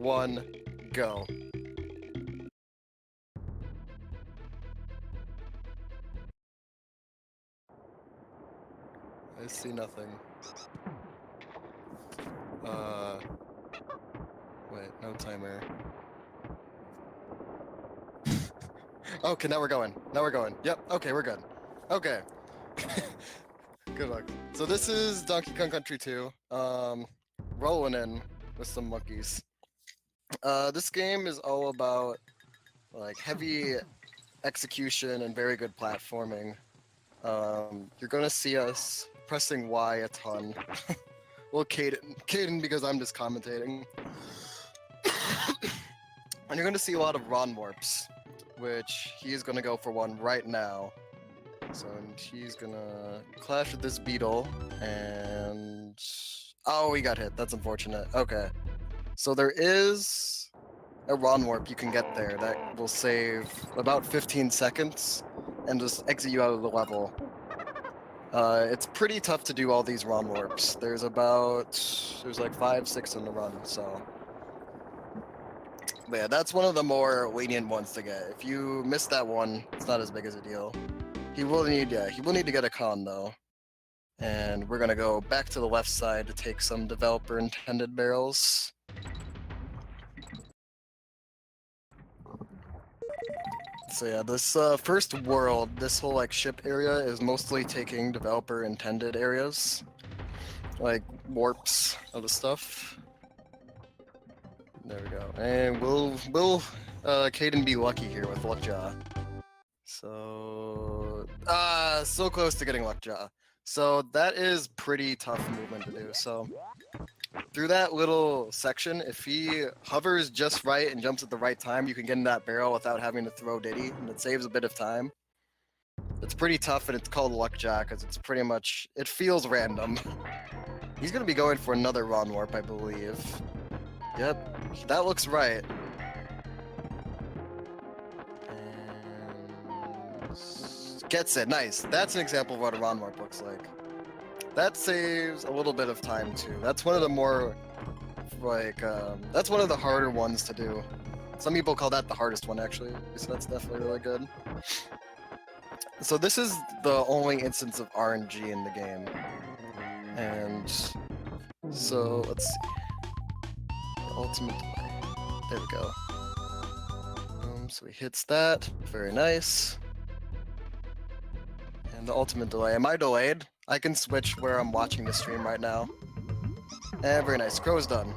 1, go. I see nothing. Wait, no timer. Okay, now we're going. Now we're going. Yep, okay, we're good. Okay. Good luck. So this is Donkey Kong Country 2. Rolling in with some monkeys. This game is all about like heavy execution and very good platforming. You're gonna see us pressing Y a ton. Well, Caden because I'm just commentating. And you're gonna see a lot of Ron warps, which he's gonna go for one right now. So and he's gonna clash with this beetle, and oh, he got hit. That's unfortunate. Okay, so there is a Ron warp you can get there that will save about 15 seconds and just exit you out of the level. It's pretty tough to do all these Ron warps. There's like 5, 6 in the run, so. But yeah, that's one of the more lenient ones to get. If you miss that one, it's not as big as a deal. He will need to get a con though. And we're gonna go back to the left side to take some developer intended barrels. So yeah, this first world, this whole like ship area is mostly taking developer intended areas, like warps of the stuff. There we go, and will Caden be lucky here with Lockjaw? So so close to getting Lockjaw. So that is pretty tough movement to do. So through that little section, if he hovers just right and jumps at the right time, you can get in that barrel without having to throw Diddy, and it saves a bit of time. It's pretty tough, and it's called Luckjaw because it's pretty much, it feels random. He's going to be going for another Ron Warp, I believe. Yep, that looks right. And gets it, nice. That's an example of what a Ron Warp looks like. That saves a little bit of time too. That's one of the more, like, that's one of the harder ones to do. Some people call that the hardest one actually, so that's definitely really good. So this is the only instance of RNG in the game. And so let's see. Ultimate delay. There we go. So he hits that. Very nice. And the ultimate delay. Am I delayed? I can switch where I'm watching the stream right now. And very nice. Crow's done.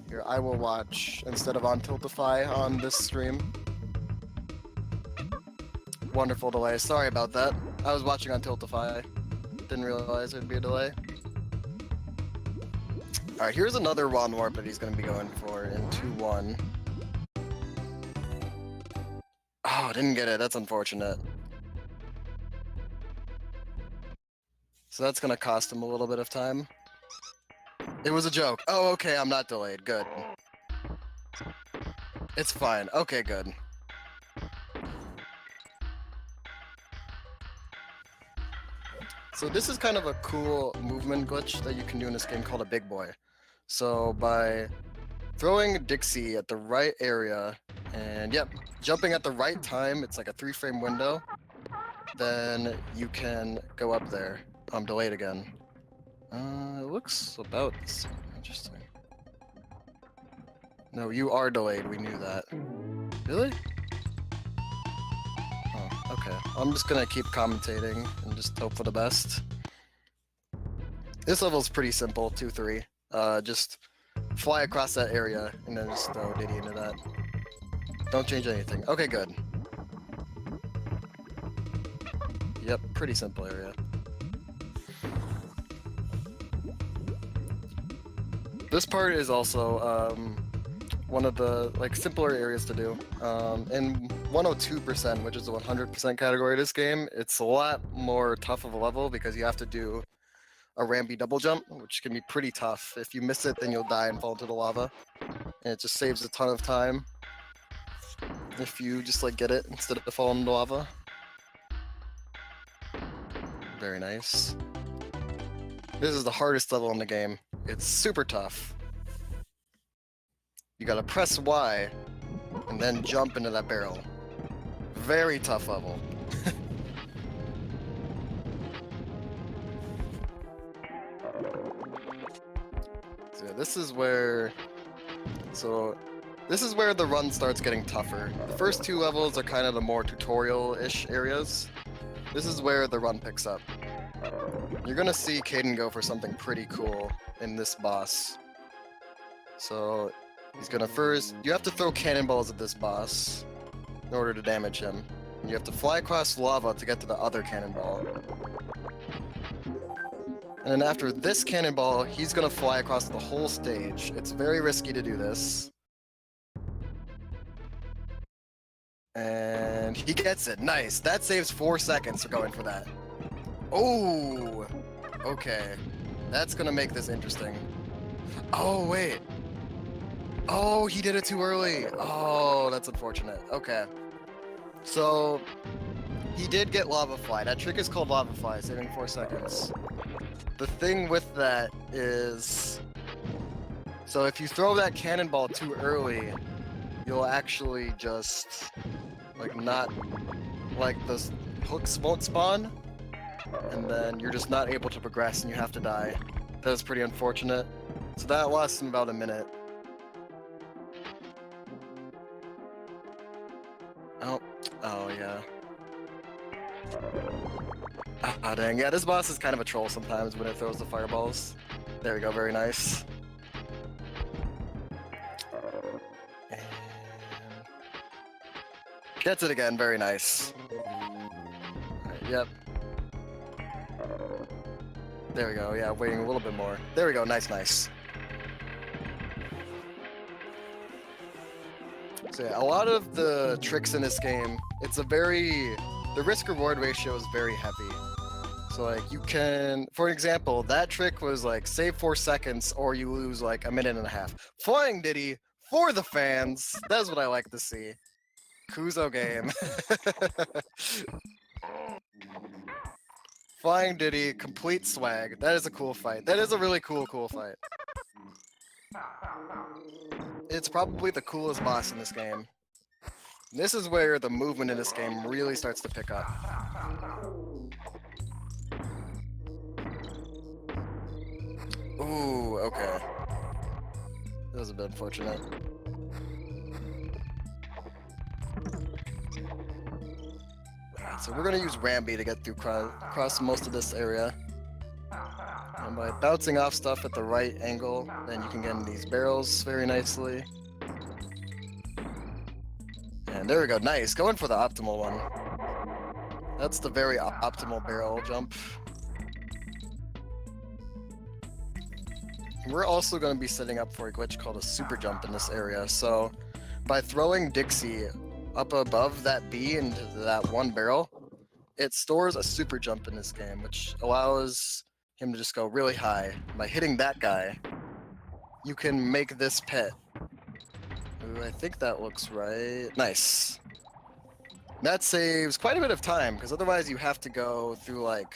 Here, I will watch instead of on Tiltify on this stream. Wonderful delay. Sorry about that. I was watching on Tiltify. Didn't realize there'd be a delay. Alright, here's another Ron Warp that he's going to be going for in 2-1. Oh, didn't get it. That's unfortunate. So that's going to cost him a little bit of time. It was a joke. Oh, okay, I'm not delayed. Good. It's fine. Okay, good. So this is kind of a cool movement glitch that you can do in this game called a big boy. So by throwing Dixie at the right area and yep, jumping at the right time, it's like a 3-frame window, then you can go up there. I'm delayed again. It looks about the same. Interesting. No, you are delayed. We knew that. Really? Oh, okay. I'm just gonna keep commentating and just hope for the best. This level's pretty simple, 2-3. Just fly across that area and then just throw Diddy into that. Don't change anything. Okay, good. Yep, pretty simple area. This part is also one of the like simpler areas to do. In 102%, which is the 100% category of this game, it's a lot more tough of a level because you have to do a rampy double jump, which can be pretty tough. If you miss it, then you'll die and fall into the lava. And it just saves a ton of time if you just like get it instead of falling into lava. Very nice. This is the hardest level in the game. It's super tough. You gotta press Y and then jump into that barrel. Very tough level. So this is where the run starts getting tougher. The first two levels are kind of the more tutorial-ish areas. This is where the run picks up. You're gonna see Caden go for something pretty cool in this boss. So he's gonna first, you have to throw cannonballs at this boss in order to damage him. And you have to fly across lava to get to the other cannonball. And then after this cannonball, he's gonna fly across the whole stage. It's very risky to do this. And he gets it. Nice. That saves 4 seconds for going for that. Oh, okay. That's gonna make this interesting. Oh, wait. Oh, he did it too early. Oh, that's unfortunate. Okay. So, he did get Lava Fly. That trick is called Lava Fly, saving 4 seconds. The thing with that is... So if you throw that cannonball too early, you'll actually just... Like, not... Like, the hooks won't spawn, and then you're just not able to progress and you have to die. That was pretty unfortunate. So that lasts him about a minute. Oh yeah. Ah, dang. Yeah, this boss is kind of a troll sometimes when it throws the fireballs. There we go, very nice. And... Gets it again, very nice. Right, yep. There we go, yeah, waiting a little bit more. There we go, nice, nice. So yeah, a lot of the tricks in this game, the risk-reward ratio is very heavy. So like you can, for example, that trick was like save 4 seconds or you lose like a minute and a half. Flying Diddy for the fans, that's what I like to see. Kuzo game. Flying Diddy, complete swag. That is a cool fight. That is a really cool fight. It's probably the coolest boss in this game. This is where the movement in this game really starts to pick up. Ooh, okay. That was a bit unfortunate. Alright, so we're gonna use Rambi to get through across most of this area. And by bouncing off stuff at the right angle, then you can get in these barrels very nicely. And there we go, nice. Going for the optimal one. That's the very optimal barrel jump. We're also going to be setting up for a glitch called a super jump in this area. So by throwing Dixie up above that B into that one barrel, it stores a super jump in this game, which allows him to just go really high. By hitting that guy, you can make this pit. Ooh, I think that looks right. Nice. That saves quite a bit of time, because otherwise you have to go through like...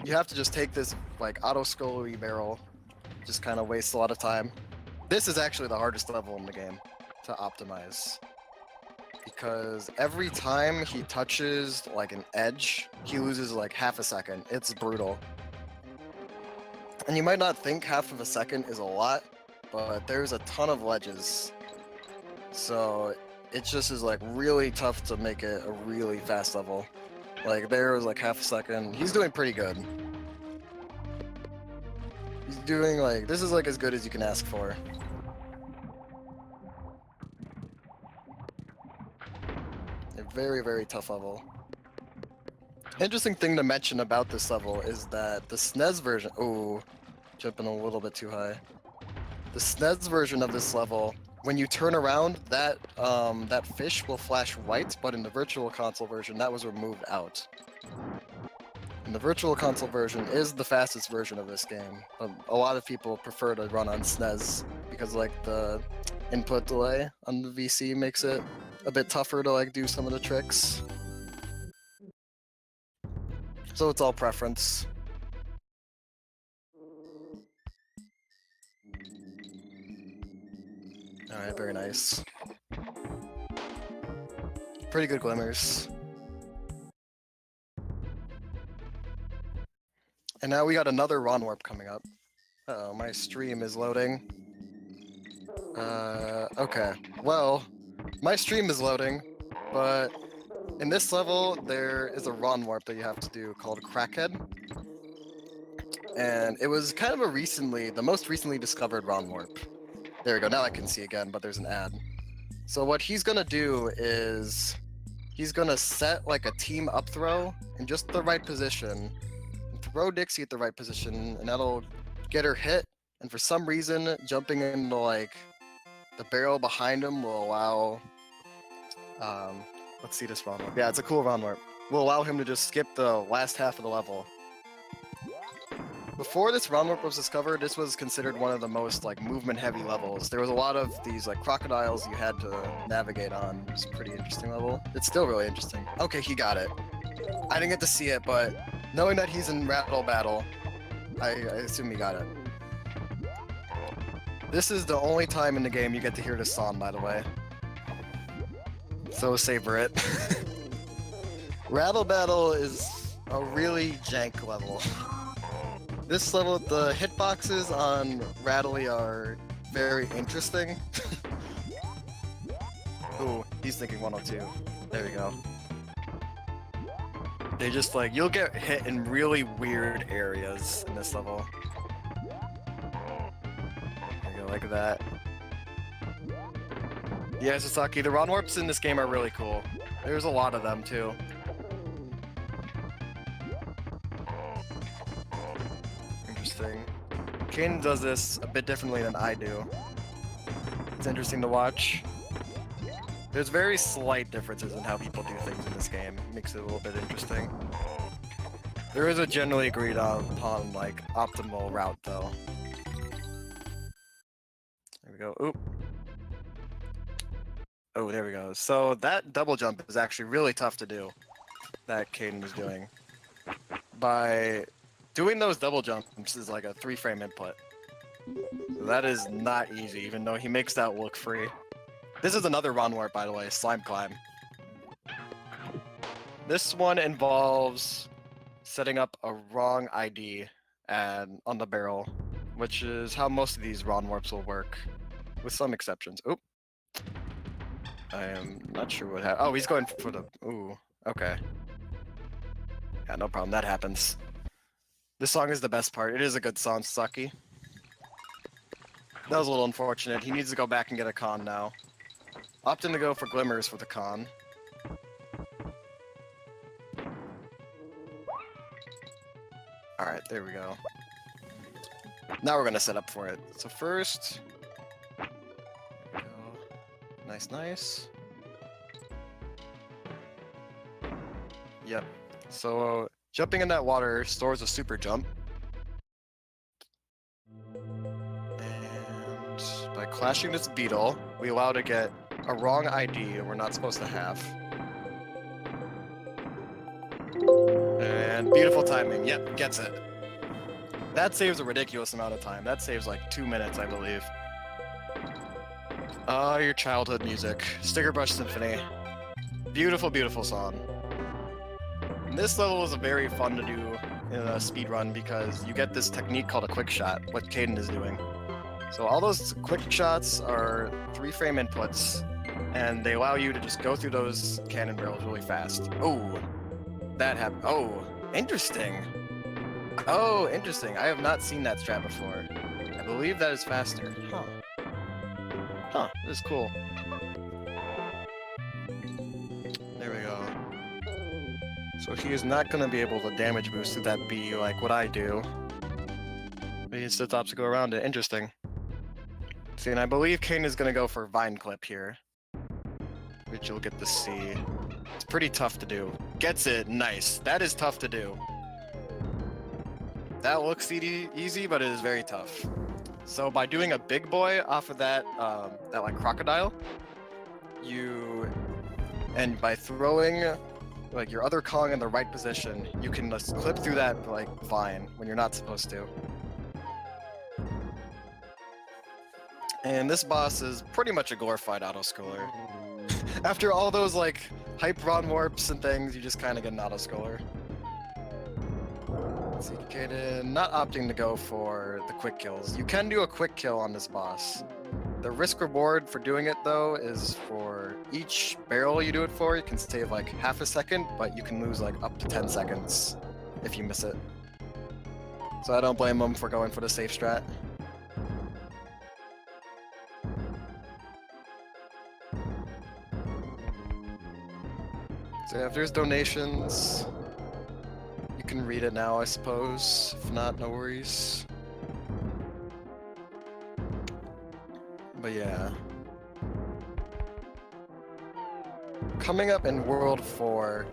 You have to just take this like auto-scrolly barrel. Just kind of wastes a lot of time. This is actually the hardest level in the game to optimize. Because every time he touches like an edge, he loses like half a second. It's brutal. And you might not think half of a second is a lot, but there's a ton of ledges. So it just is like really tough to make it a really fast level. Like there was like half a second. He's doing pretty good. He's doing like, this is like as good as you can ask for. A very, very tough level. Interesting thing to mention about this level is that the SNES version, oh, jumping a little bit too high. The SNES version of this level, when you turn around, that fish will flash white, but in the Virtual Console version, that was removed out. And the Virtual Console version is the fastest version of this game, but a lot of people prefer to run on SNES because like the input delay on the VC makes it a bit tougher to like do some of the tricks. So it's all preference. Alright, very nice. Pretty good glimmers. And now we got another Ron Warp coming up. Uh-oh, my stream is loading. Okay. Well, my stream is loading, but in this level, there is a Ron Warp that you have to do called Crackhead. And it was kind of the most recently discovered Ron Warp. There we go, now I can see again, but there's an ad. So what he's gonna do is, he's gonna set like a team up throw in just the right position, throw Dixie at the right position, and that'll get her hit. And for some reason, jumping into like the barrel behind him will allow, let's see this Ron Warp. Yeah, it's a cool Ron Warp. Will allow him to just skip the last half of the level. Before this Ron Warp was discovered, this was considered one of the most like movement-heavy levels. There was a lot of these like crocodiles you had to navigate on. It was a pretty interesting level. It's still really interesting. Okay, he got it. I didn't get to see it, but knowing that he's in Rattle Battle, I assume he got it. This is the only time in the game you get to hear this song, by the way. So savor it. Rattle Battle is a really jank level. This level, the hitboxes on Rattly are very interesting. Ooh, he's thinking 102. There we go. They just like, you'll get hit in really weird areas in this level. There you go, like that. Yeah, Sasaki, the Ron Warps in this game are really cool. There's a lot of them too. Interesting. Kane does this a bit differently than I do. It's interesting to watch. There's very slight differences in how people do things in this game. It makes it a little bit interesting. There is a generally agreed upon like optimal route though. There we go. Oop. Oh, there we go. So that double jump is actually really tough to do, that Caden was doing. By doing those double jumps is like a 3-frame input. So that is not easy, even though he makes that look free. This is another Ron Warp, by the way, Slime Climb. This one involves setting up a wrong ID on the barrel, which is how most of these Ron Warps will work, with some exceptions. Oop. I am not sure what happened. Oh, he's going for the... Ooh, okay. Yeah, no problem, that happens. This song is the best part. It is a good song, Saki. That was a little unfortunate. He needs to go back and get a con now. Opting to go for Glimmers for the con. Alright, there we go. Now we're gonna set up for it. So first... There we go. Nice, nice. Yep. So, jumping in that water stores a super jump. And by clashing this beetle, we allow to get a wrong ID we're not supposed to have. And beautiful timing. Yep, gets it. That saves a ridiculous amount of time. That saves like 2 minutes, I believe. Ah, your childhood music. Sticker Brush Symphony. Beautiful, beautiful song. And this level is very fun to do in a speedrun because you get this technique called a quick shot, what Caden is doing. So all those quick shots are 3-frame inputs, and they allow you to just go through those cannon barrels really fast. Oh, that happened. Oh, interesting. Oh, interesting. I have not seen that strat before. I believe that is faster. Huh. Huh, this is cool. There we go. So he is not going to be able to damage boost to that B like what I do. But he still stops to go around it. Interesting. See, and I believe Kane is going to go for Vine Clip here, which you'll get to see. It's pretty tough to do. Gets it. Nice. That is tough to do. That looks easy, but it is very tough. So by doing a big boy off of that like crocodile, and by throwing like your other Kong in the right position, you can just clip through that like vine when you're not supposed to. And this boss is pretty much a glorified auto-scroller. After all those like hype run warps and things, you just kind of get an auto-scroller. See, Kaden not opting to go for the quick kills. You can do a quick kill on this boss. The risk reward for doing it though is for each barrel you do it for, you can save like half a second, but you can lose like up to 10 seconds if you miss it. So I don't blame them for going for the safe strat. So yeah, if there's donations, you can read it now, I suppose. If not, no worries. But yeah. Coming up in World 4,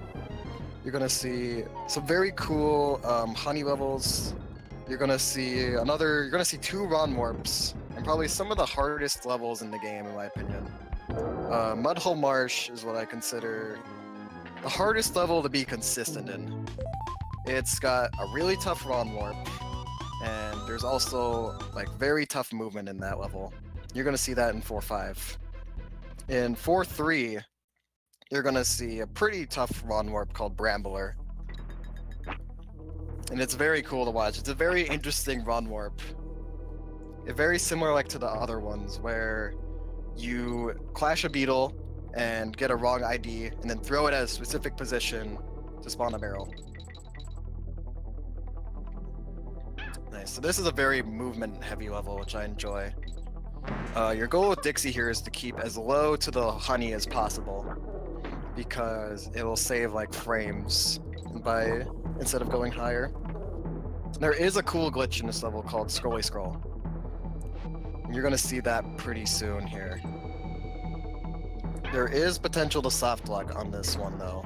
you're gonna see some very cool honey levels. You're gonna see two Ron warps, and probably some of the hardest levels in the game, in my opinion. Mudhole Marsh is what I consider the hardest level to be consistent in. It's got a really tough Ron warp, and there's also like very tough movement in that level. You're gonna see that in 4.5. In 4.3, you're gonna see a pretty tough Ron warp called Brambler. And it's very cool to watch. It's a very interesting Ron warp. It's very similar like to the other ones where you clash a beetle and get a wrong ID and then throw it at a specific position to spawn a barrel. Nice. So this is a very movement heavy level, which I enjoy. Your goal with Dixie here is to keep as low to the honey as possible, because it will save like frames instead of going higher. There is a cool glitch in this level called Scrolly Scroll. You're gonna see that pretty soon here. There is potential to soft lock on this one though.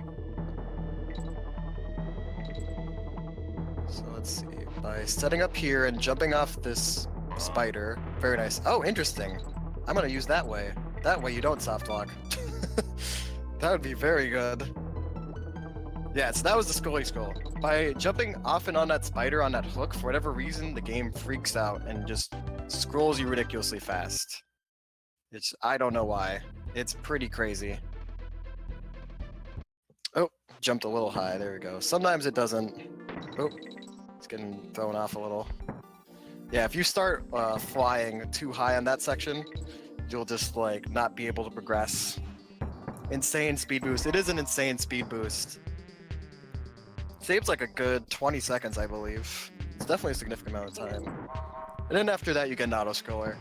So let's see. By setting up here and jumping off this spider, very nice. Oh, interesting. I'm gonna use that way. That way you don't soft lock. That would be very good. Yeah, so that was the Scrolly Scroll. By jumping off and on that spider on that hook, for whatever reason, the game freaks out and just scrolls you ridiculously fast. I don't know why. It's pretty crazy. Oh, jumped a little high. There we go. Sometimes it doesn't. Oh, it's getting thrown off a little. Yeah, if you start flying too high on that section, you'll just like not be able to progress. Insane speed boost. It is an insane speed boost. Saves like a good 20 seconds, I believe. It's definitely a significant amount of time. And then after that, you get an auto-scroller.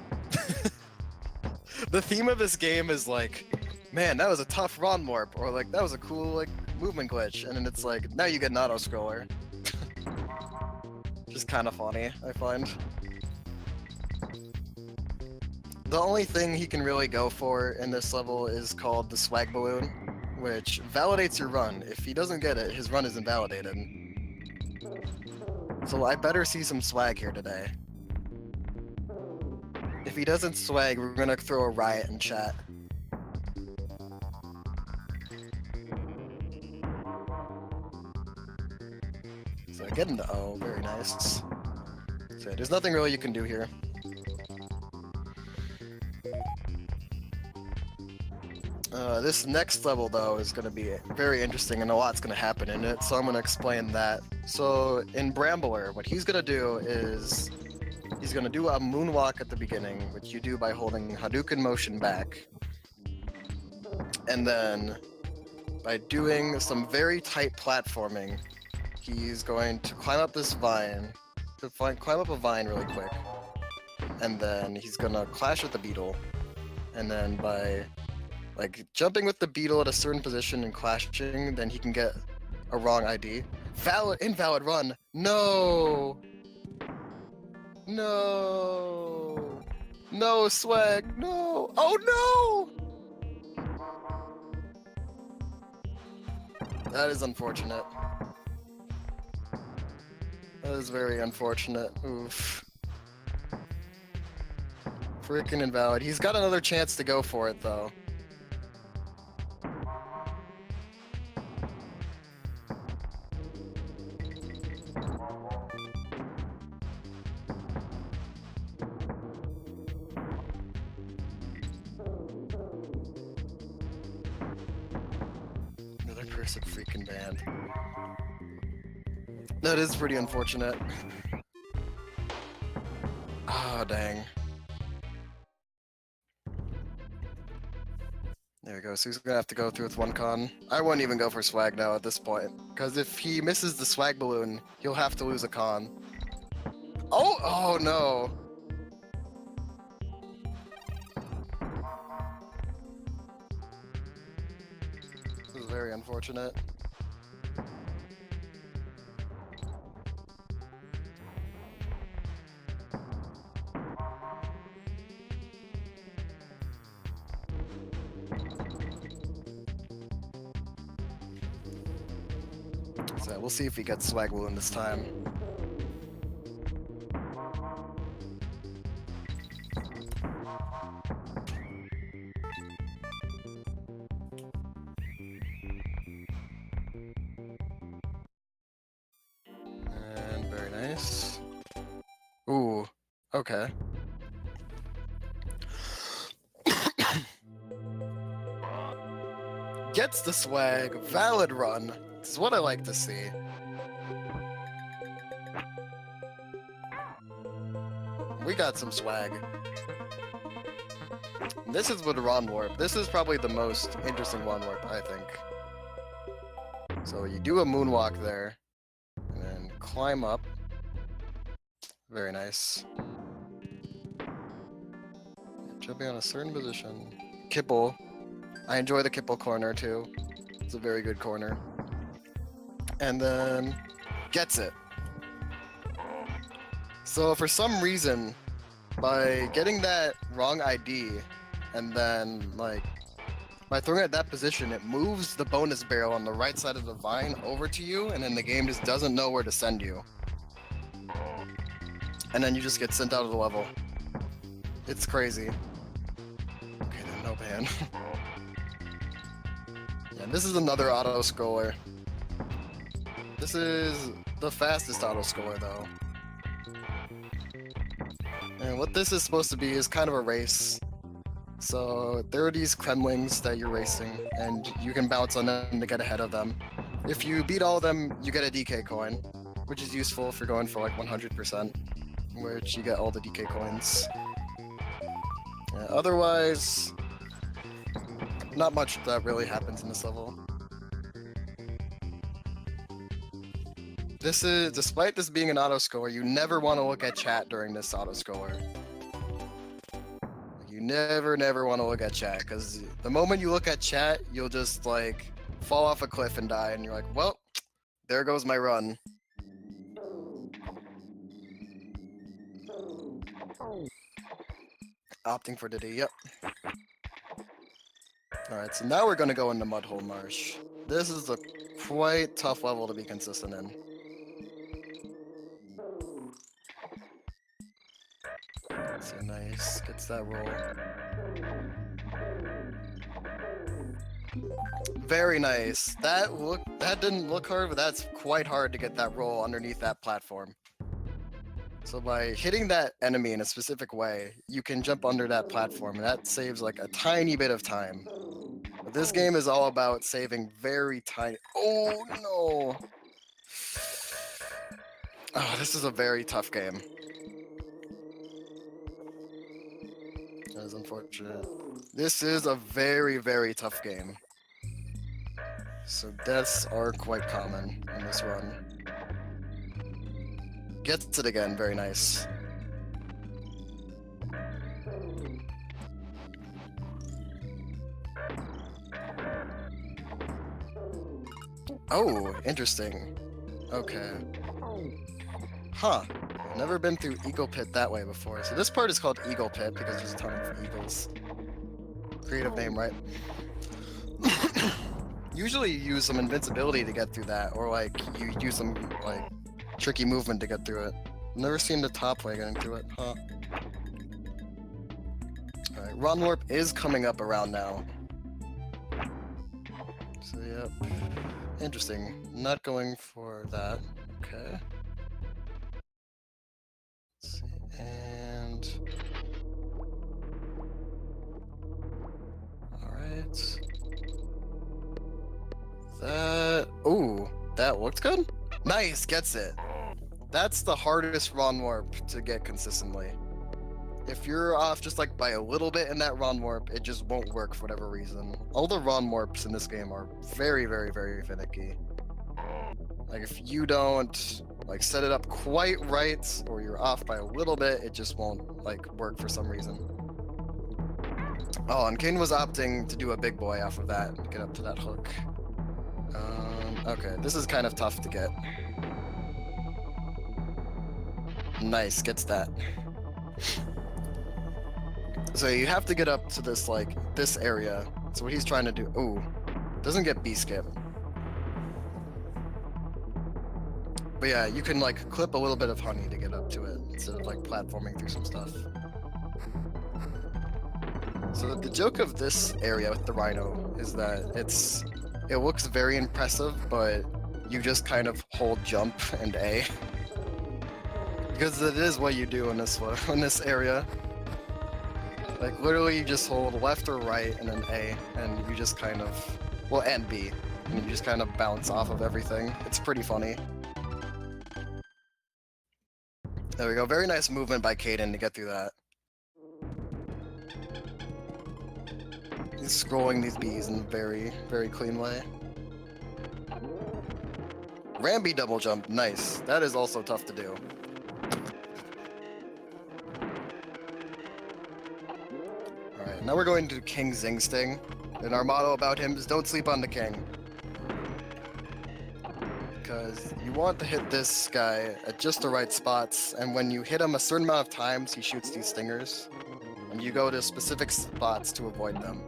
The theme of this game is like, man, that was a tough Ron warp, or like, that was a cool like movement glitch, and then it's like, now you get an auto-scroller. Just kind of funny, I find. The only thing he can really go for in this level is called the swag balloon, which validates your run. If he doesn't get it, his run is invalidated. So I better see some swag here today. If he doesn't swag, we're gonna throw a riot in chat. So I get into O, very nice. So there's nothing really you can do here. This next level, though, is going to be very interesting, and a lot's going to happen in it, so I'm going to explain that. So, in Brambler, what he's going to do is he's going to do a moonwalk at the beginning, which you do by holding Hadouken motion back. And then, by doing some very tight platforming, he's going to climb up this vine, climb up a vine really quick. And then he's going to clash with the beetle. And then by like jumping with the beetle at a certain position and clashing, then he can get a wrong ID. Invalid run. No. No. No swag. No. Oh no. That is unfortunate. That is very unfortunate. Oof. Freaking invalid. He's got another chance to go for it though. Cursed freaking band. That is pretty unfortunate. Oh, dang. There we go, so he's gonna have to go through with one con. I wouldn't even go for swag now at this point, because if he misses the swag balloon, he'll have to lose a con. Oh no! This is very unfortunate. So we'll see if he gets swag balloon this time. And very nice. Ooh, okay. Gets the swag, valid run. This is what I like to see. We got some swag. This is with Ron Warp. This is probably the most interesting Ron Warp, I think. So you do a moonwalk there, and then climb up. Very nice. Jumping on a certain position. Kipple. I enjoy the Kipple corner too. It's a very good corner. And then gets it. So for some reason, by getting that wrong ID, and then like by throwing it at that position, it moves the bonus barrel on the right side of the vine over to you, and then the game just doesn't know where to send you. And then you just get sent out of the level. It's crazy. Okay, then no ban. Yeah, this is another auto scroller. This is the fastest auto scroller though. And what this is supposed to be is kind of a race. So there are these Kremlings that you're racing, and you can bounce on them to get ahead of them. If you beat all of them, you get a DK coin, which is useful if you're going for like 100%, which you get all the DK coins. Otherwise, not much that really happens in this level. This is, despite this being an auto score, you never want to look at chat during this auto score. You never want to look at chat, because the moment you look at chat, you'll just like fall off a cliff and die, and you're like, well, there goes my run. Opting for Diddy, yep. Alright, so now we're gonna go into Mudhole Marsh. This is a quite tough level to be consistent in. So nice, gets that roll. Very nice. That didn't look hard, but that's quite hard to get that roll underneath that platform. So by hitting that enemy in a specific way, you can jump under that platform, and that saves like a tiny bit of time. But this game is all about saving very tiny. Oh no! Oh, this is a very tough game. That is unfortunate. This is a very tough game. So deaths are quite common in this run. Gets it again, very nice. Oh, interesting. Okay. Huh. Never been through Eagle Pit that way before. So this part is called Eagle Pit because there's a ton of eagles. Creative name, right? Usually you use some invincibility to get through that, or like you use some like tricky movement to get through it. Never seen the top way getting through it, huh? Alright, Ron Warp is coming up around now. So yep. Interesting. Not going for that. Okay. Let's see. And alright. That Ooh, that looked good. Nice, gets it. That's the hardest run warp to get consistently. If you're off just like by a little bit in that run warp, it just won't work for whatever reason. All the run warps in this game are very, very, very finicky. Like if you don't like set it up quite right, or you're off by a little bit, it just won't like work for some reason. Oh, and Kane was opting to do a big boy off of that to get up to that hook. Okay, this is kind of tough to get. Nice, gets that. So you have to get up to this, like, this area. So what he's trying to do... Ooh, doesn't get B-skip. But yeah, you can, like, clip a little bit of honey to get up to it, instead of, like, platforming through some stuff. So the joke of this area with the rhino is that it looks very impressive, but you just kind of hold jump and A. Because it is what you do in this area. Like literally you just hold left or right and then A, and you just kind of, well, and B, and you just kind of bounce off of everything. It's pretty funny. There we go, very nice movement by Caden to get through that. He's scrolling these Bs in a very, very clean way. Ramby double jump, nice. That is also tough to do. Alright, now we're going to King Zing Sting. And our motto about him is don't sleep on the king. Because you want to hit this guy at just the right spots, and when you hit him a certain amount of times, he shoots these stingers. And you go to specific spots to avoid them.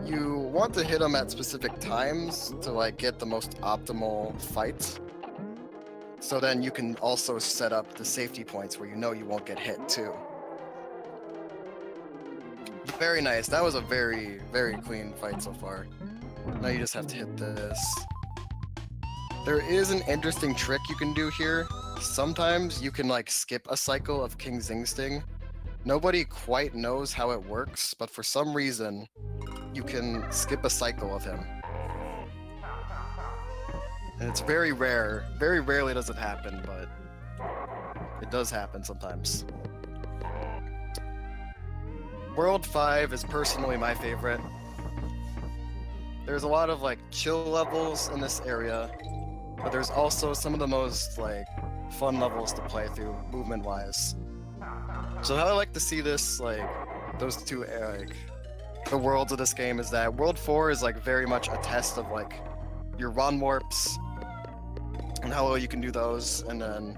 You want to hit him at specific times to like get the most optimal fight. So then you can also set up the safety points where you know you won't get hit too. Very nice. That was a very, very clean fight so far. Now you just have to hit this. There is an interesting trick you can do here. Sometimes you can like skip a cycle of King Zing Sting. Nobody quite knows how it works, but for some reason, you can skip a cycle of him. And it's very rare. Very rarely does it happen, but it does happen sometimes. World 5 is personally my favorite. There's a lot of like chill levels in this area, but there's also some of the most like fun levels to play through movement-wise. So how I like to see this, like those two like the worlds of this game, is that World 4 is like very much a test of like your run warps and how well you can do those, and then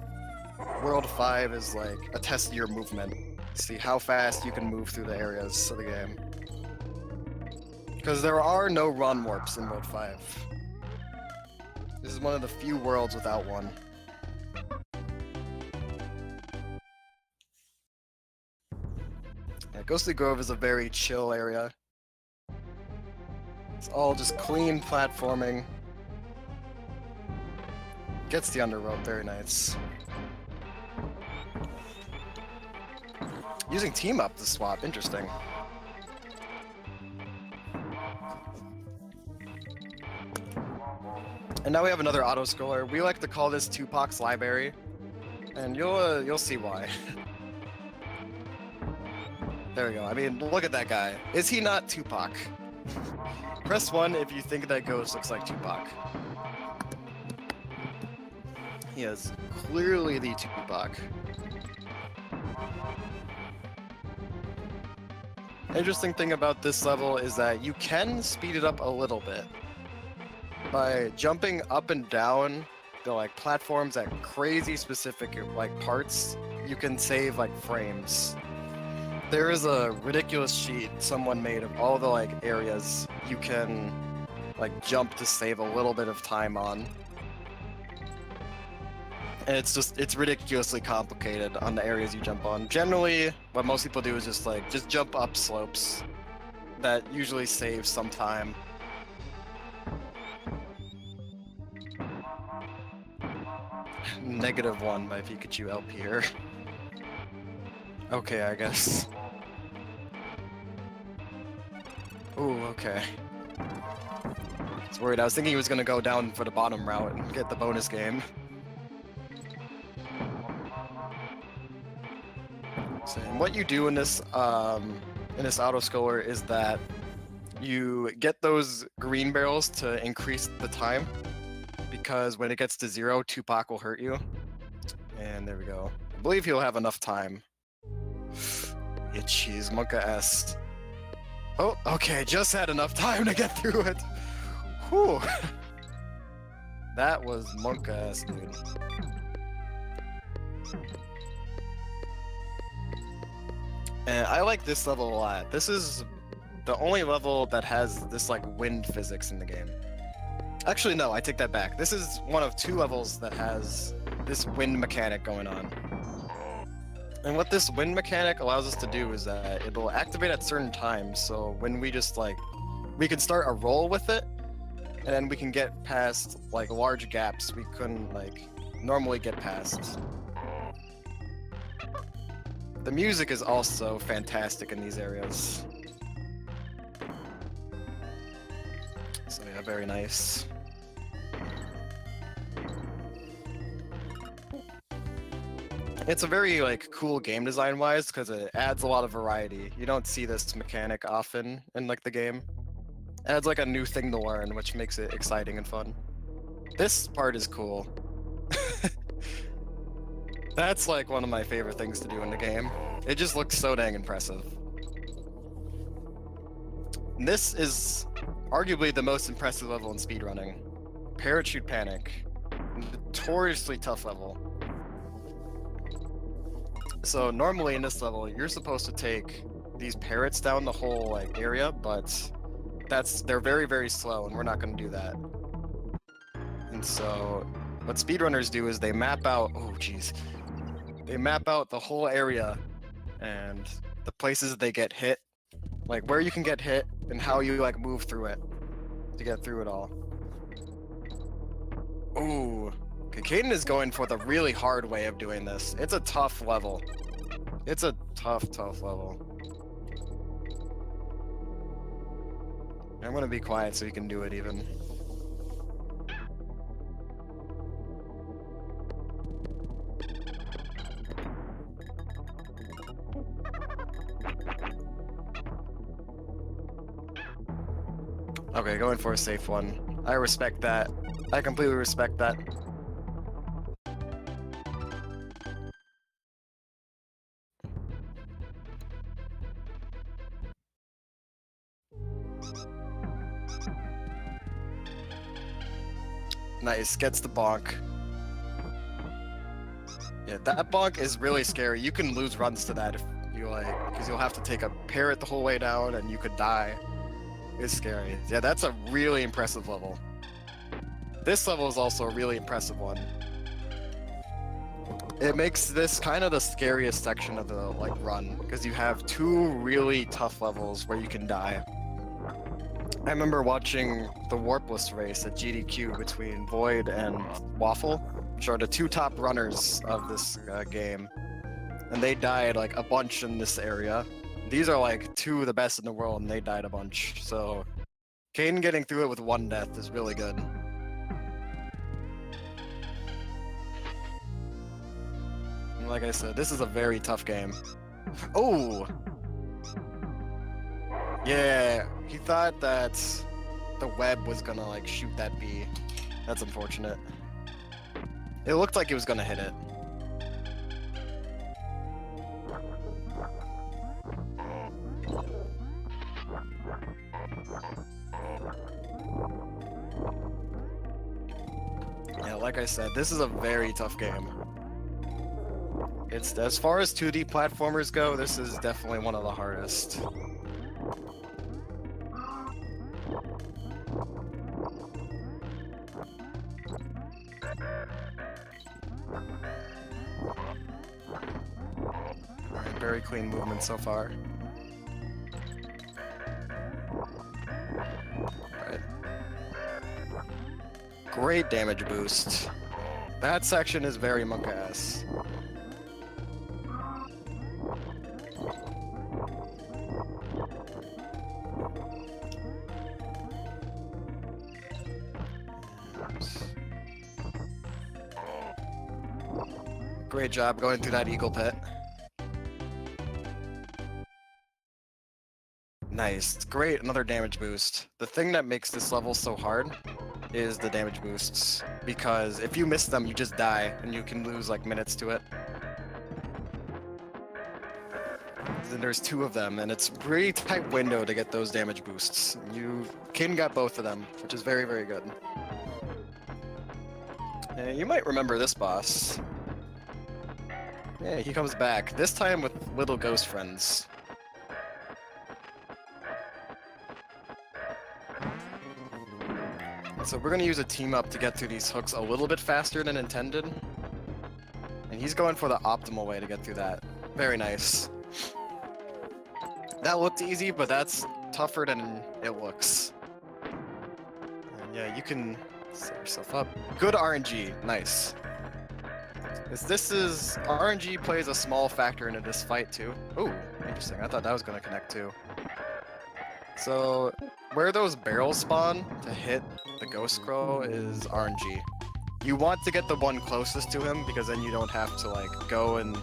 World 5 is like a test of your movement. See how fast you can move through the areas of the game. Because there are no run warps in World 5. This is one of the few worlds without one. Yeah, Ghostly Grove is a very chill area. It's all just clean platforming. Gets the under rope, very nice. Using team up to swap, interesting. And now we have another auto scroller. We like to call this Tupac's Library, and you'll see why. There we go. I mean, look at that guy. Is he not Tupac? Press 1 if you think that ghost looks like Tupac. He is clearly the Tupac. Interesting thing about this level is that you can speed it up a little bit by jumping up and down the like platforms at crazy specific like parts. You can save like frames. There is a ridiculous sheet someone made of all the like areas you can like jump to save a little bit of time on. And it's ridiculously complicated on the areas you jump on. Generally, what most people do is just jump up slopes. That usually saves some time. -1 by Pikachu LP here. Okay, I guess. Ooh, okay. I was worried. I was thinking he was gonna go down for the bottom route and get the bonus game. So, and what you do in this auto scroller is that you get those green barrels to increase the time, because when it gets to 0, Tupac will hurt you. And there we go. I believe he'll have enough time. Itchies, Monka S. Oh, okay, just had enough time to get through it. Whew. That was Monka S, dude. And I like this level a lot. This is the only level that has this like wind physics in the game. Actually, no, I take that back. This is one of 2 levels that has this wind mechanic going on. And what this wind mechanic allows us to do is that it'll activate at certain times. So when we just like, we can start a roll with it, and then we can get past like large gaps we couldn't like normally get past. The music is also fantastic in these areas. So yeah, very nice. It's a very like cool game design wise because it adds a lot of variety. You don't see this mechanic often in like the game. It adds like a new thing to learn, which makes it exciting and fun. This part is cool. That's like one of my favorite things to do in the game. It just looks so dang impressive. And this is arguably the most impressive level in speedrunning. Parachute Panic. Notoriously tough level. So normally in this level, you're supposed to take these parrots down the whole like area, but they're very, very slow, and we're not going to do that. And so what speedrunners do is they map out, oh geez, they map out the whole area and the places they get hit, like where you can get hit and how you like move through it to get through it all. Ooh. Okay, Caden is going for the really hard way of doing this. It's a tough level. It's a tough level. I'm gonna be quiet so you can do it even. Okay, going for a safe one. I respect that. I completely respect that. Nice, gets the bonk. Yeah, that bonk is really scary. You can lose runs to that if you like, because you'll have to take a parrot the whole way down and you could die. It's scary. Yeah, that's a really impressive level. This level is also a really impressive one. It makes this kind of the scariest section of the like run, because you have 2 really tough levels where you can die. I remember watching the Warpless race at GDQ between Void and Waffle, which are the 2 top runners of this game. And they died like a bunch in this area. These are like 2 of the best in the world, and they died a bunch. So Caden getting through it with 1 death is really good. And like I said, this is a very tough game. Oh! Yeah, he thought that the web was gonna like shoot that bee. That's unfortunate. It looked like it was gonna hit it. Yeah, like I said, this is a very tough game. It's, as far as 2D platformers go, this is definitely one of the hardest. Alright, very clean movement so far. Alright. Great damage boost. That section is very monk-ass. Great job going through that eagle pit. Nice. Great, another damage boost. The thing that makes this level so hard is the damage boosts, because if you miss them, you just die, and you can lose like minutes to it. Then there's 2 of them, and it's a pretty tight window to get those damage boosts. Kin got both of them, which is very, very good. And you might remember this boss. Yeah, he comes back, this time with little ghost friends. So we're gonna use a team up to get through these hooks a little bit faster than intended. And he's going for the optimal way to get through that. Very nice. That looked easy, but that's tougher than it looks. And yeah, you can set yourself up. Good RNG, nice. RNG plays a small factor into this fight too. Ooh, interesting, I thought that was gonna connect too. So, where those barrels spawn to hit the Ghost Crow is RNG. You want to get the one closest to him, because then you don't have to like go and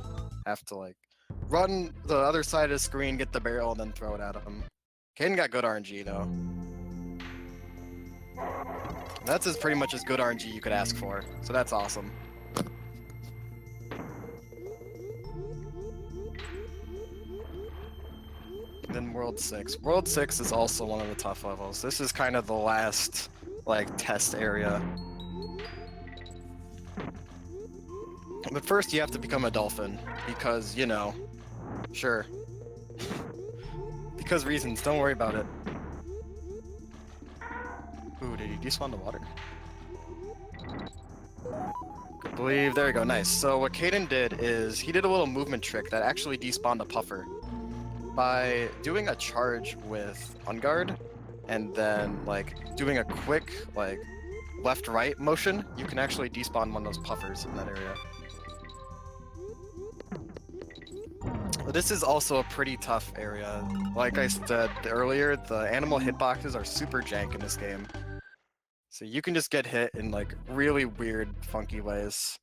have to like run the other side of the screen, get the barrel, and then throw it at him. Kaden got good RNG though. That's pretty much as good RNG you could ask for, so that's awesome. Then World 6. World 6 is also one of the tough levels. This is kind of the last, like, test area. But first you have to become a dolphin, because, you know, sure. Because reasons, don't worry about it. Ooh, did he despawn the water? I believe, there we go, nice. So what Kaden did is, he did a little movement trick that actually despawned a puffer. By doing a charge with on guard, and then like doing a quick like left-right motion, you can actually despawn one of those puffers in that area. But this is also a pretty tough area. Like I said earlier, the animal hitboxes are super jank in this game. So you can just get hit in like really weird, funky ways.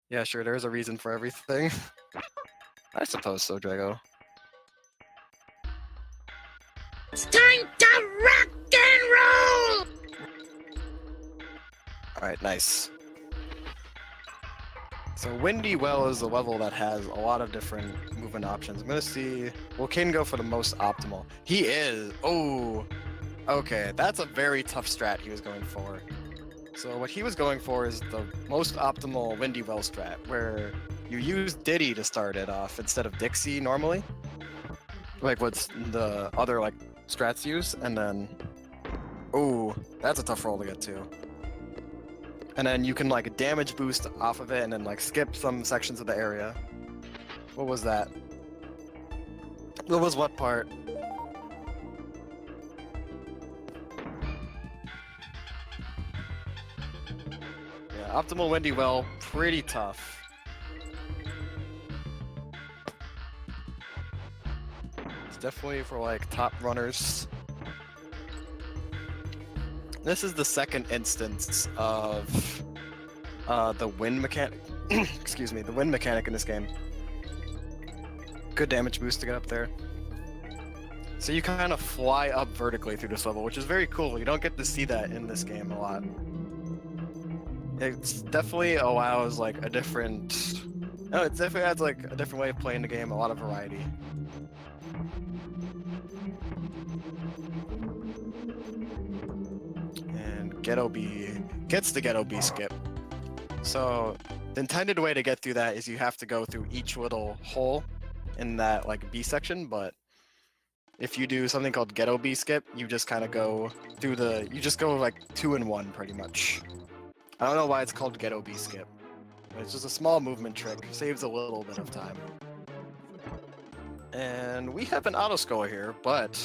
Yeah, sure, there's a reason for everything. I suppose so, Drago. It's time to rock and roll! Alright, nice. So Windy Well is a level that has a lot of different movement options. I'm gonna see... Will Kaden go for the most optimal? He is! Oh! Okay, that's a very tough strat he was going for. So what he was going for is the most optimal Windy Well strat, where you use Diddy to start it off instead of Dixie normally. Like what's the other like strats use, and then ooh, that's a tough roll to get to. And then you can like damage boost off of it and then like skip some sections of the area. What was that? What was what part? Yeah, optimal Windy Well, pretty tough. Definitely for like top runners. This is the second instance of the wind mechanic. Excuse me, the wind mechanic in this game. Good damage boost to get up there. So you kind of fly up vertically through this level, which is very cool. You don't get to see that in this game a lot. It definitely allows like a different. No, it definitely adds like a different way of playing the game, a lot of variety. Ghetto B gets the Ghetto B skip. So the intended way to get through that is you have to go through each little hole in that like B section, but if you do something called Ghetto B skip, you just kind of go through you just go like 2 in 1 pretty much. I don't know why it's called Ghetto B skip. It's just a small movement trick, saves a little bit of time. And we have an autoscoler here, but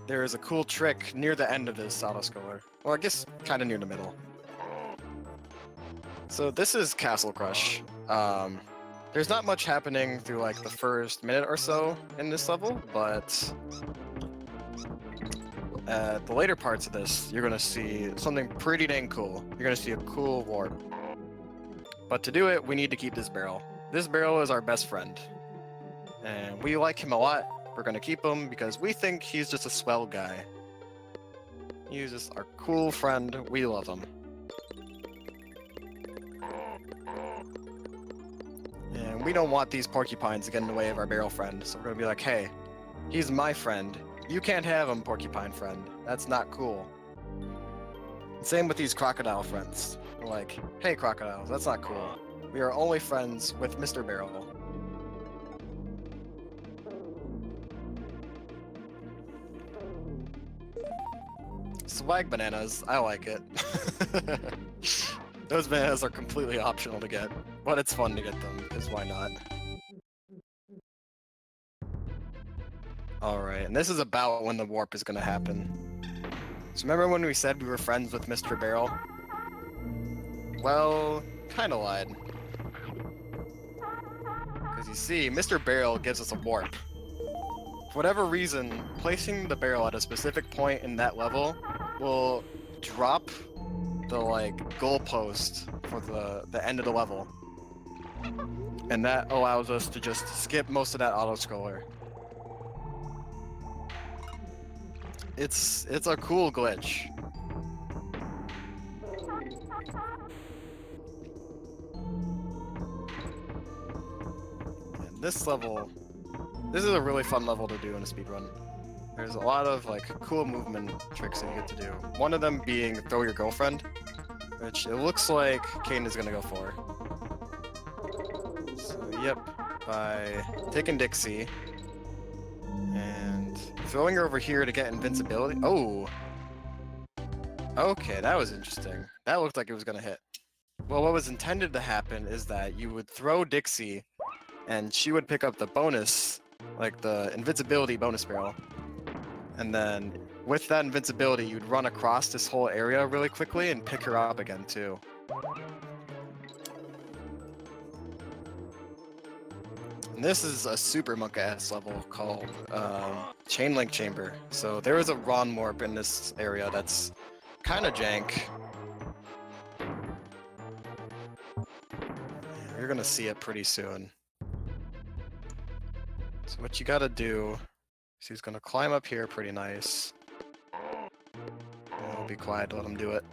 there is a cool trick near the end of this autoscoler. Or I guess kind of near the middle. So this is Castle Crush. There's not much happening through like the first minute or so in this level, but at the later parts of this, you're gonna see something pretty dang cool. You're gonna see a cool warp. But to do it, we need to keep this barrel. This barrel is our best friend. And we like him a lot. We're gonna keep him because we think he's just a swell guy. He's just our cool friend. We love him. And we don't want these porcupines to get in the way of our barrel friend. So we're gonna be like, hey, he's my friend. You can't have him, porcupine friend. That's not cool. Same with these crocodile friends. We're like, hey, crocodiles, that's not cool. We are only friends with Mr. Barrel. Swag bananas, I like it. Those bananas are completely optional to get, but it's fun to get them, because why not? Alright, and this is about when the warp is gonna happen. So remember when we said we were friends with Mr. Barrel? Well, kinda lied. Because you see, Mr. Barrel gives us a warp. For whatever reason, placing the barrel at a specific point in that level will drop the goalpost for the end of the level. And that allows us to just skip most of that auto-scroller. It's a cool glitch. And this level, this is a really fun level to do in a speedrun. There's a lot of cool movement tricks that you get to do. One of them being throw your girlfriend, which it looks like Kane is gonna go for. So yep, by taking Dixie and throwing her over here to get invincibility. Oh! Okay, that was interesting. That looked like it was gonna hit. Well, what was intended to happen is that you would throw Dixie, and she would pick up the bonus, the invincibility bonus barrel. And then, with that invincibility, you'd run across this whole area really quickly and pick her up again, too. And this is a super monk-ass level called Chain Link Chamber. So there is a Ron Warp in this area that's kind of jank. You're gonna see it pretty soon. So what you gotta do is he's gonna climb up here pretty nice. And we'll be quiet to let him do it.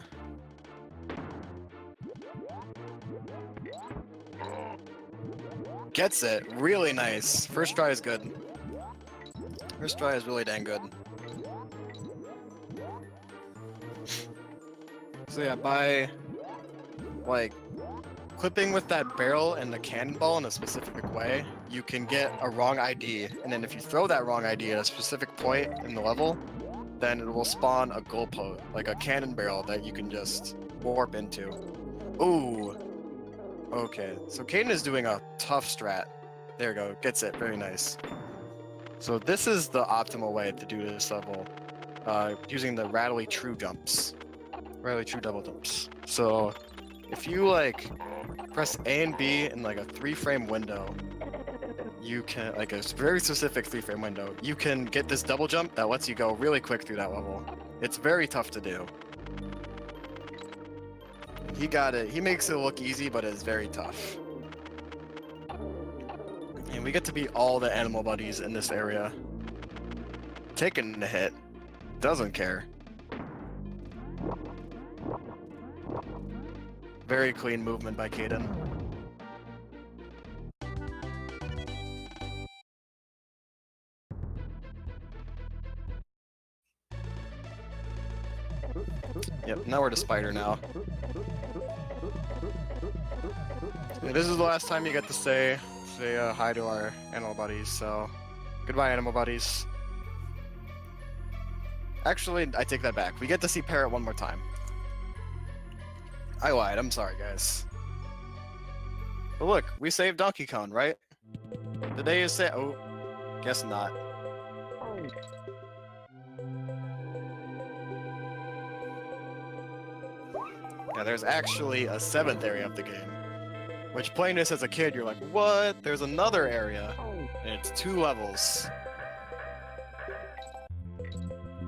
Gets it. Really nice. First try is good. First try is really dang good. So yeah, by clipping with that barrel and the cannonball in a specific way, you can get a wrong ID, and then if you throw that wrong ID at a specific point in the level, then it will spawn a goalpost, a cannon barrel that you can just warp into. Ooh. Okay, so Caden is doing a tough strat. There we go, gets it, very nice. So this is the optimal way to do this level, using the Rattly True jumps. Rattly True double jumps. So, if you press A and B in a 3-frame window, you can, a very specific 3-frame window, you can get this double jump that lets you go really quick through that level. It's very tough to do. He got it. He makes it look easy, but it's very tough. And we get to beat all the animal buddies in this area. Taking the hit. Doesn't care. Very clean movement by Caden. Yep, now we're to Spider now. Yeah, this is the last time you get to say hi to our animal buddies, so goodbye, animal buddies. Actually, I take that back. We get to see Parrot one more time. I lied, I'm sorry, guys. But look, we saved Donkey Kong, right? The day is set. Oh, guess not. Yeah, there's actually a 7th area of the game. Which, playing this as a kid, you're like, what? There's another area. And it's 2 levels.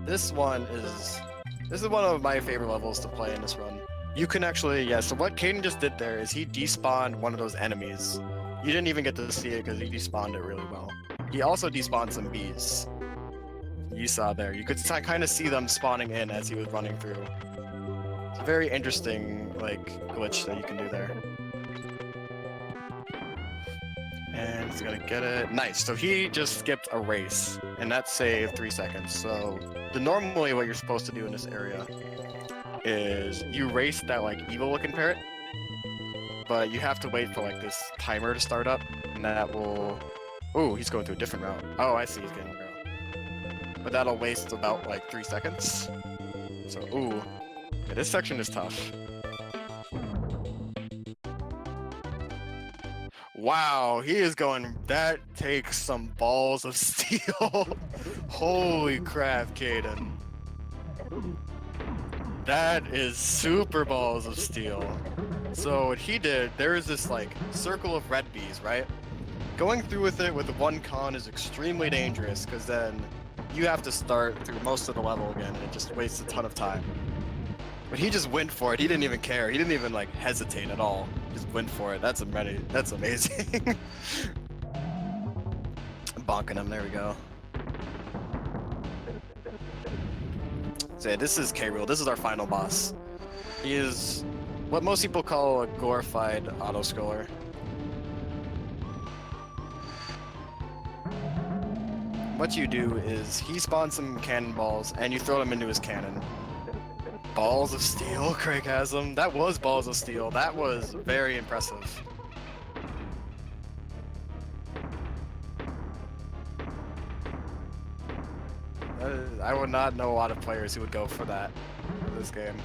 This is one of my favorite levels to play in this run. You can actually, yeah, so what Caden just did there is he despawned one of those enemies. You didn't even get to see it because he despawned it really well. He also despawned some bees. You saw there. You could kind of see them spawning in as he was running through. It's a very interesting like glitch that you can do there. And he's gonna get it. Nice. So he just skipped a race, and that saved 3 seconds. So normally what you're supposed to do in this area is you race that like evil-looking parrot, but you have to wait for like this timer to start up, and that will. Oh, he's going through a different route. Oh, I see. He's getting a route, but that'll waste about like 3 seconds. So ooh, yeah, this section is tough. Wow, he is going. That takes some balls of steel. Holy crap, Caden. That is super balls of steel. So what he did, there is this like circle of red bees, right? Going through with it with the one con is extremely dangerous because then you have to start through most of the level again and it just wastes a ton of time. But he just went for it. He didn't even care. He didn't even like hesitate at all. Just went for it. That's amazing. That's amazing. Bonking him. There we go. So yeah, this is K. Rool. This is our final boss. He is what most people call a glorified auto-scroller. What you do is he spawns some cannonballs and you throw them into his cannon. Balls of steel, Craig has them. That was balls of steel. That was very impressive. I would not know a lot of players who would go for that in this game.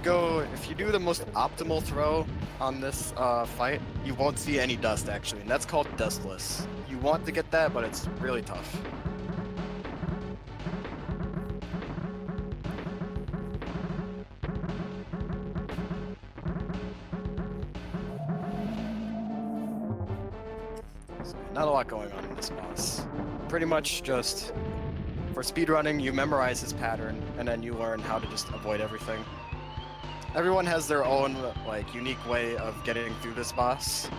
So if you do the most optimal throw on this fight, you won't see any dust actually, and that's called dustless. You want to get that, but it's really tough. Not a lot going on in this boss. Pretty much just, for speedrunning, you memorize his pattern, and then you learn how to just avoid everything. Everyone has their own, like, unique way of getting through this boss.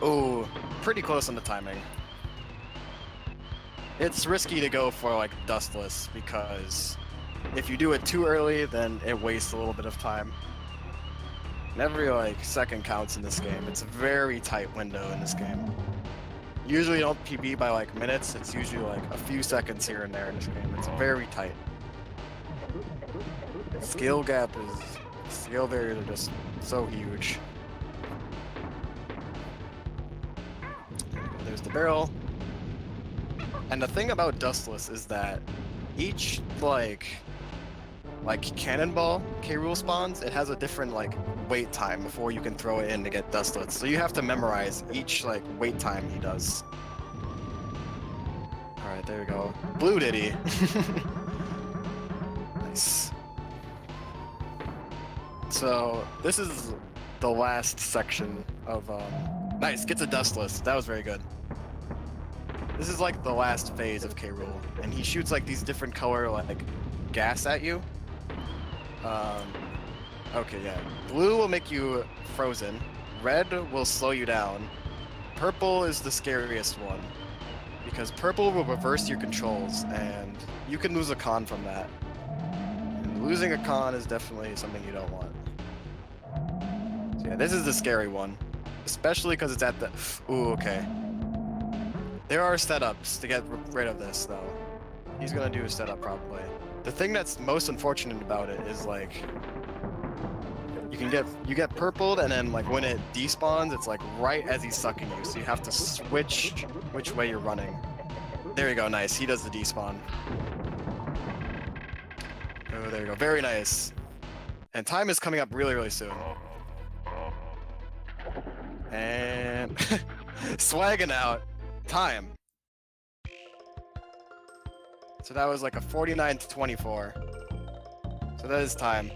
Ooh, pretty close on the timing. It's risky to go for, like, dustless, because if you do it too early, then it wastes a little bit of time. And every like second counts in this game. It's a very tight window in this game. Usually you don't PB by like minutes, it's usually like a few seconds here and there in this game. It's very tight. Skill gap is, skill barriers are just so huge. There's the barrel. And the thing about dustless is that each like cannonball K. Rool spawns, it has a different like wait time before you can throw it in to get dustless. So you have to memorize each like wait time he does. Alright, there we go. Blue Diddy. Nice. So this is the last section of nice, gets a dustless. That was very good. This is like the last phase of K. Rool, and he shoots like these different color like gas at you. Okay, yeah. Blue will make you frozen. Red will slow you down. Purple is the scariest one, because purple will reverse your controls, and you can lose a con from that. And losing a con is definitely something you don't want. So yeah, this is the scary one, especially because it's at the... Ooh, okay. There are setups to get rid of this, though. He's gonna do a setup, probably. The thing that's most unfortunate about it is, like... You get purpled, and then like when it despawns, it's like right as he's sucking you, so you have to switch which way you're running. There you go, nice. He does the despawn. Oh, there you go. Very nice. And time is coming up really, really soon. And swagging out. Time. So that was like a 49 to 24. So that is time.